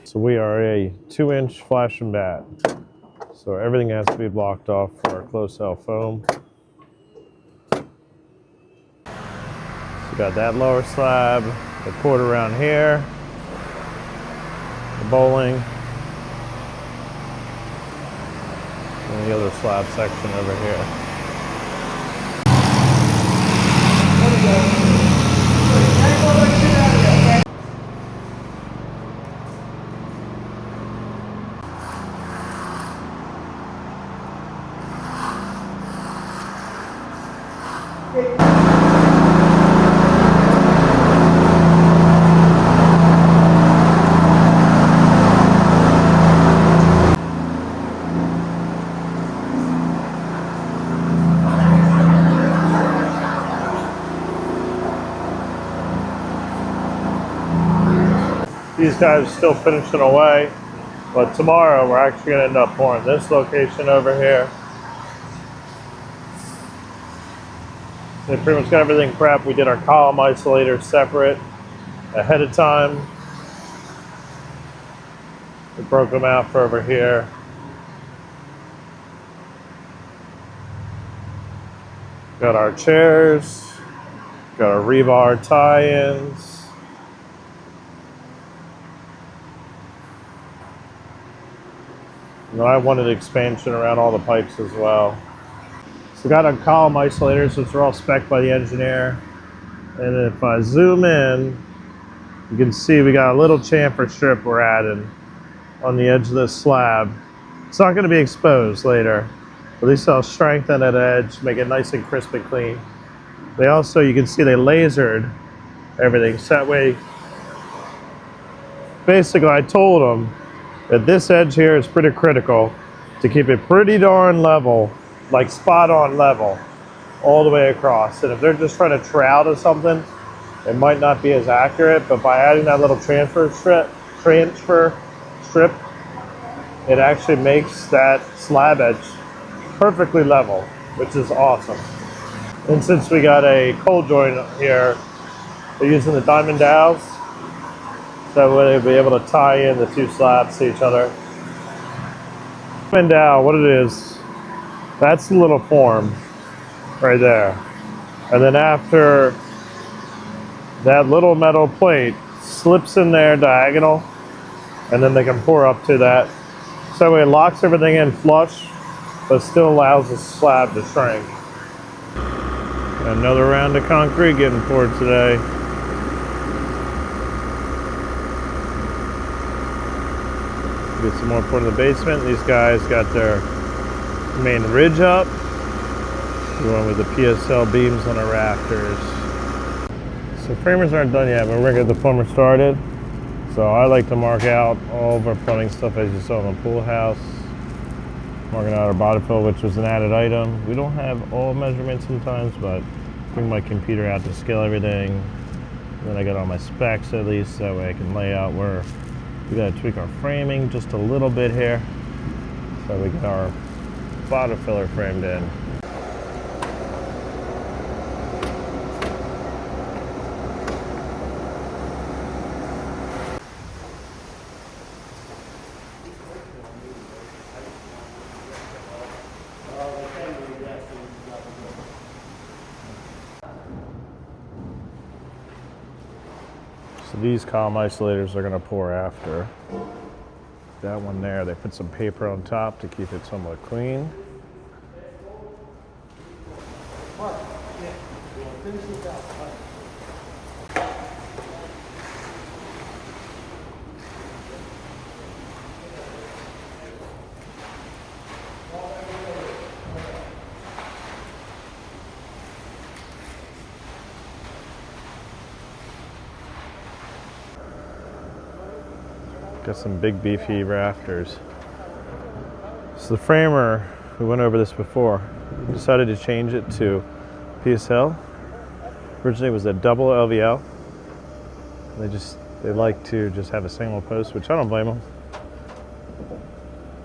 So we are a 2-inch flash and bat. So everything has to be blocked off for our close cell foam. So we got that lower slab, the cord around here, the bowling, and the other slab section over here. These guys are still finishing away, but tomorrow we're actually going to end up pouring this location over here. They pretty much got everything prepped. We did our column isolators separate ahead of time. We broke them out for over here. Got our chairs, got our rebar tie-ins. And I wanted expansion around all the pipes as well. So we got our column isolators, which are all spec'd by the engineer. And if I zoom in, you can see we got a little chamfer strip we're adding on the edge of this slab. It's not going to be exposed later, but at least I'll strengthen that edge, make it nice and crisp and clean. They also, you can see they lasered everything. So that way, basically I told them that this edge here is pretty critical to keep it pretty darn level, like spot on level, all the way across. And if they're just trying to trout or something, it might not be as accurate, but by adding that little transfer strip, it actually makes that slab edge perfectly level, which is awesome. And since we got a cold joint here, they're using the diamond dowels. That way they'll be able to tie in the two slabs to each other. Diamond dowel, what it is, that's the little form right there. And then after that little metal plate slips in there diagonal, and then they can pour up to that. So that way it locks everything in flush, but still allows the slab to shrink. Another round of concrete getting poured today. Get some more poured in the basement. These guys got their main ridge up. Going with the PSL beams on the rafters. So framers aren't done yet, but we're gonna get the plumber started. So I like to mark out all of our plumbing stuff as you saw in the pool house. Marking out our bottom fill, which was an added item. We don't have all measurements sometimes, but bring my computer out to scale everything. And then I got all my specs at least, that way I can lay out where we gotta tweak our framing just a little bit here. So we get our bottom filler framed in. So these column isolators are going to pour after. That one there, they put some paper on top to keep it somewhat clean. Got some big beefy rafters. So the framer, we went over this before, decided to change it to PSL. Originally it was a double LVL. They like to just have a single post, which I don't blame them.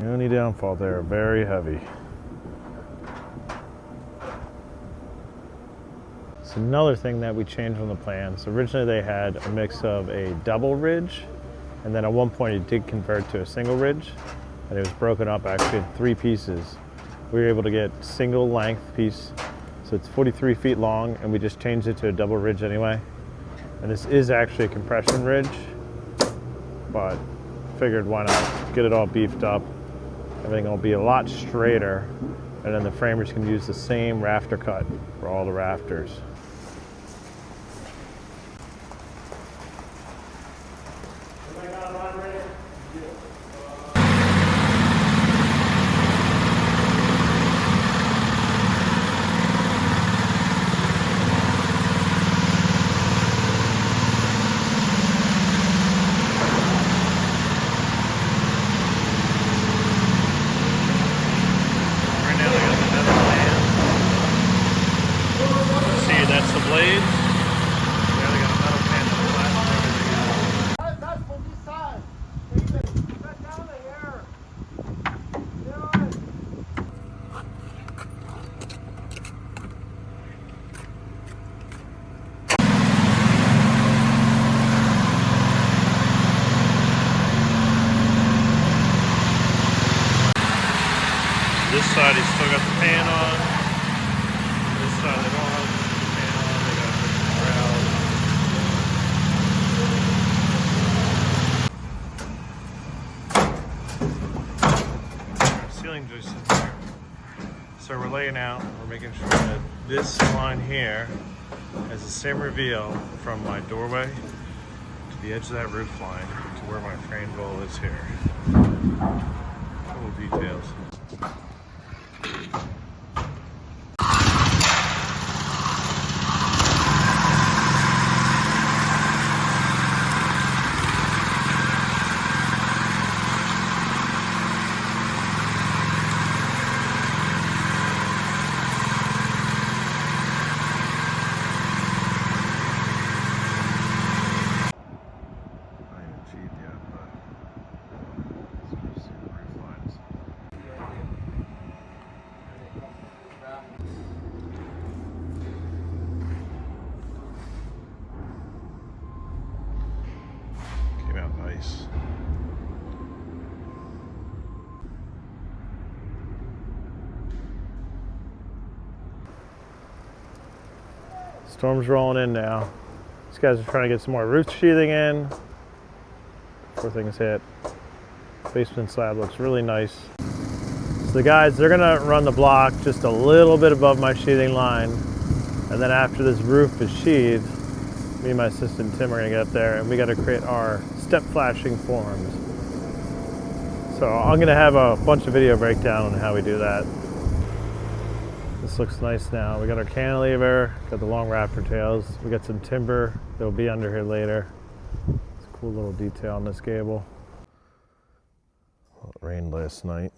The only downfall, they're very heavy. So another thing that we changed on the plans, originally they had a mix of a double ridge, and then at one point it did convert to a single ridge, and it was broken up actually in 3 pieces. We were able to get single length piece, so it's 43 feet long, and we just changed it to a double ridge anyway. And this is actually a compression ridge, but figured why not get it all beefed up. Everything will be a lot straighter, and then the framers can use the same rafter cut for all the rafters. This side he's still got the pan on. This side they don't have the pan on, they got the shroud. Ceiling joists in here. So we're laying out, we're making sure that this line here has the same reveal from my doorway to the edge of that roof line to where my frame bowl is here. Little details. Nice. Storm's rolling in now. These guys are trying to get some more roof sheathing in before things hit. Basement slab looks really nice. So the guys, they're gonna run the block just a little bit above my sheathing line, and then after this roof is sheathed, me and my assistant Tim are gonna get up there and we gotta create our step flashing forms. So I'm gonna have a bunch of video breakdown on how we do that. This looks nice now. We got our cantilever, got the long rafter tails. We got some timber that'll be under here later. It's a cool little detail on this gable. Well, it rained last night.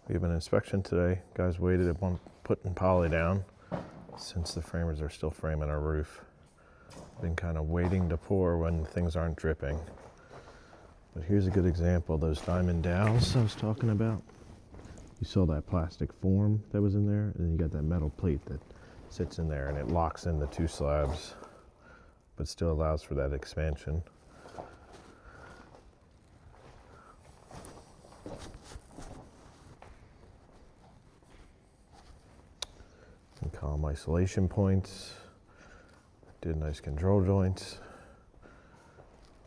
We have an inspection today. Guys waited on putting poly down since the framers are still framing our roof. Been kind of waiting to pour when things aren't dripping. But here's a good example of those diamond dowels I was talking about. You saw that plastic form that was in there, and then you got that metal plate that sits in there and it locks in the 2 slabs, but still allows for that expansion. Some column isolation points. Did nice control joints.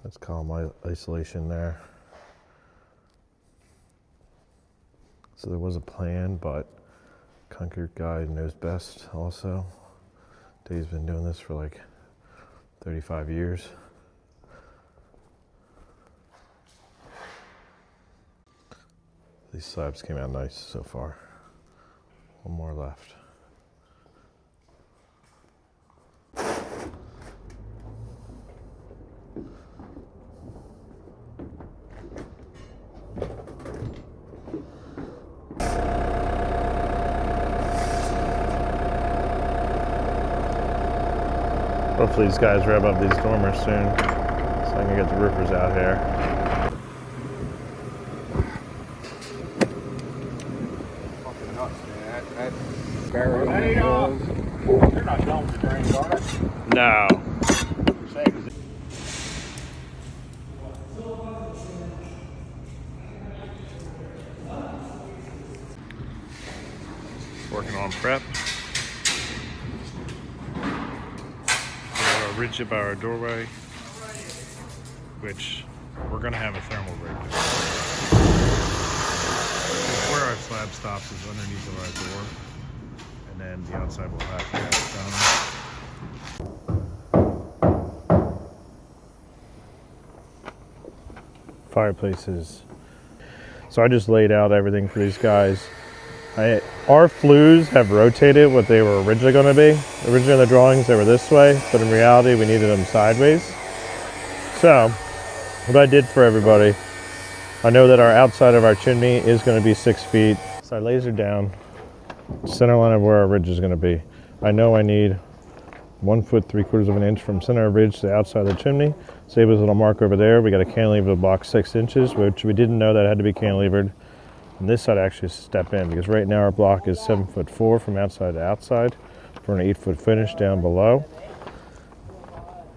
That's column isolation there. So there was a plan, but concrete guy knows best also. Dave's been doing this for like 35 years. These slabs came out nice so far. One more left. Hopefully these guys wrap up these dormers soon, so I can get the roofers out here. Fucking nuts, man. That barrel. Hey, you're not done with the drains, are you? No. Working on prep. We're rigid by our doorway, which we're going to have a thermal rig. Where our slab stops is underneath of our door, and then the outside will have to have done. Fireplaces. So I just laid out everything for these guys. Our flues have rotated what they were originally going to be. Originally in the drawings they were this way, but in reality we needed them sideways. So what I did for everybody, I know that our outside of our chimney is going to be 6 feet. So I lasered down center line of where our ridge is going to be. I know I need 1 foot 3/4 of an inch from center of ridge to the outside of the chimney. Save us a little mark over there. We got a cantilever to block 6 inches, which we didn't know that had to be cantilevered. And this side actually step in, because right now our block is 7'4" from outside to outside for an 8-foot finish down below.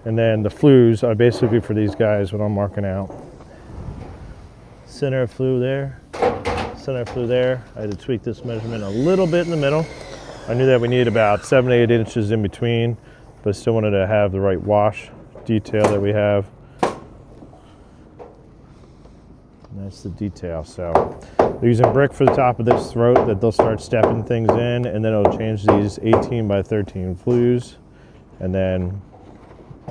And then the flues are basically for these guys what I'm marking out. Center of flue there, center of flue there. I had to tweak this measurement a little bit in the middle. I knew that we needed about 7 to 8 inches in between, but still wanted to have the right wash detail that we have. And that's the detail. So they're using brick for the top of this throat that they'll start stepping things in, and then it'll change these 18 by 13 flues. And then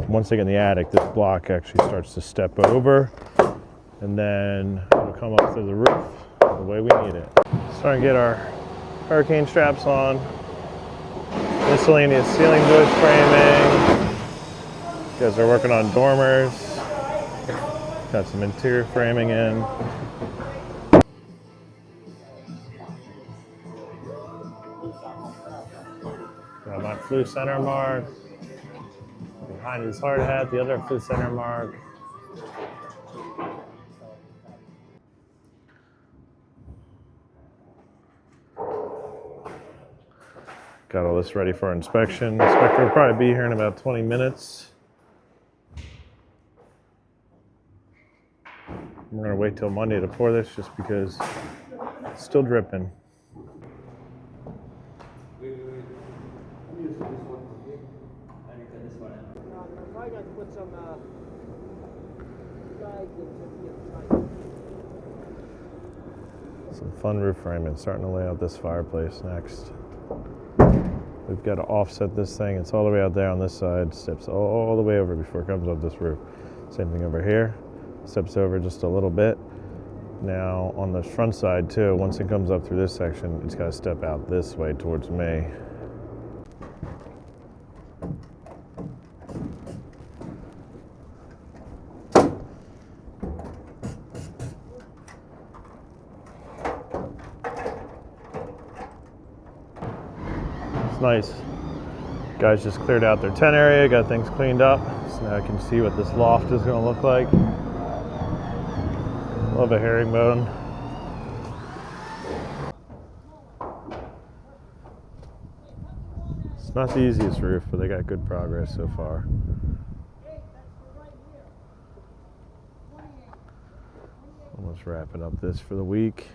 once they get in the attic, this block actually starts to step over, and then it'll come up through the roof the way we need it. Starting to get our hurricane straps on. Miscellaneous ceiling joist framing. Guys are working on dormers. Got some interior framing in. Got my flue center mark. Behind his hard hat, the other flue center mark. Got all this ready for inspection. Inspector will probably be here in about 20 minutes. We're gonna wait till Monday to pour this just because it's still dripping. Some fun roof framing. Starting to lay out this fireplace next. We've got to offset this thing. It's all the way out there on this side. Steps all the way over before it comes up this roof. Same thing over here. Steps over just a little bit. Now on the front side too, once it comes up through this section, it's got to step out this way towards me. It's nice. Guys just cleared out their tent area, got things cleaned up. So now I can see what this loft is going to look like. Love a herringbone. It's not the easiest roof, but they got good progress so far. Almost wrapping up this for the week.